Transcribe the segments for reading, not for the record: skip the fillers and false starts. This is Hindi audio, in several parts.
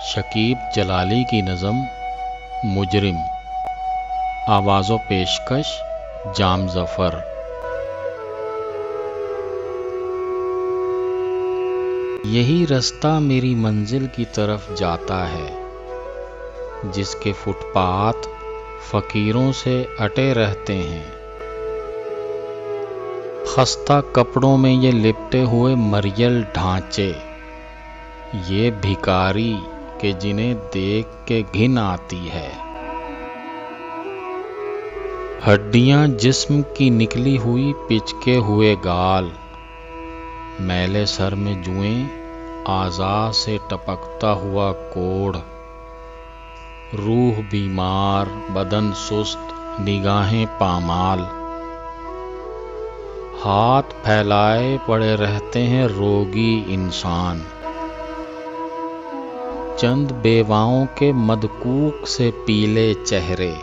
शकीब जलाली की नज़म मुजरिम। आवाज़ो पेशकश जाम ज़फ़र। यही रास्ता मेरी मंजिल की तरफ जाता है, जिसके फुटपाथ फ़कीरों से अटे रहते हैं। खस्ता कपड़ों में ये लिपटे हुए मरियल ढांचे, ये भिखारी के जिन्हें देख के घिन आती है। हड्डियां जिस्म की निकली हुई पिचके हुए गाल, मैले सर में जुएं आज़ा से टपकता हुआ कोढ़, रूह बीमार बदन सुस्त निगाहें पामाल, हाथ फैलाए पड़े रहते हैं रोगी इंसान। चंद बेवाओं के मदकूक से पीले चेहरे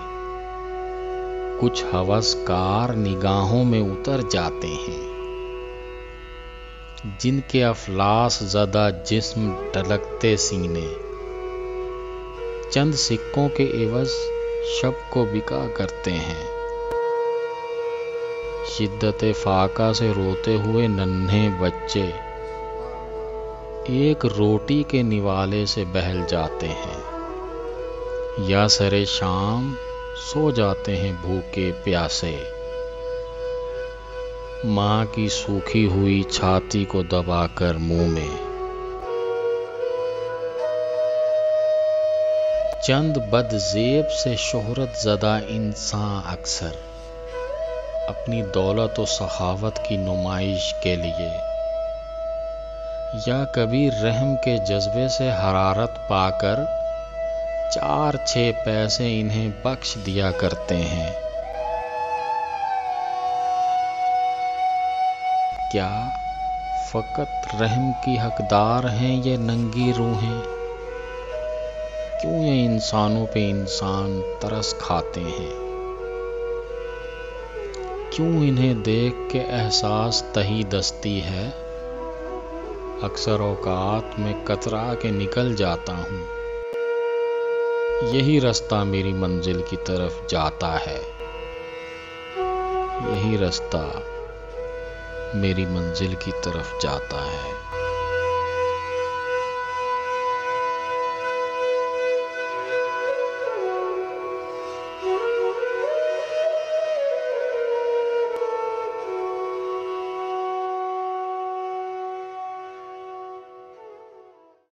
कुछ हवसकार निगाहों में उतर जाते हैं, जिनके अफलास ज़दा जिस्म ढलकते सीने चंद सिक्कों के एवज शब को बिका करते हैं। शिद्दत फाका से रोते हुए नन्हे बच्चे एक रोटी के निवाले से बहल जाते हैं, या सरे शाम सो जाते हैं भूखे प्यासे, माँ की सूखी हुई छाती को दबाकर मुंह में। चंद बदजेब से शोहरत ज़दा इंसान अक्सर अपनी दौलत और सखावत की नुमाइश के लिए या कभी रहम के जज्बे से हरारत पाकर 4-6 पैसे इन्हें बख्श दिया करते हैं। क्या फकत रहम की हकदार हैं ये नंगी रूहें? क्यों ये इंसानों पे इंसान तरस खाते हैं? क्यों इन्हें देख के एहसास तही दस्ती है? अक्सर औकात में कतरा के निकल जाता हूँ, यही रास्ता मेरी मंजिल की तरफ जाता है, यही रास्ता मेरी मंजिल की तरफ जाता है।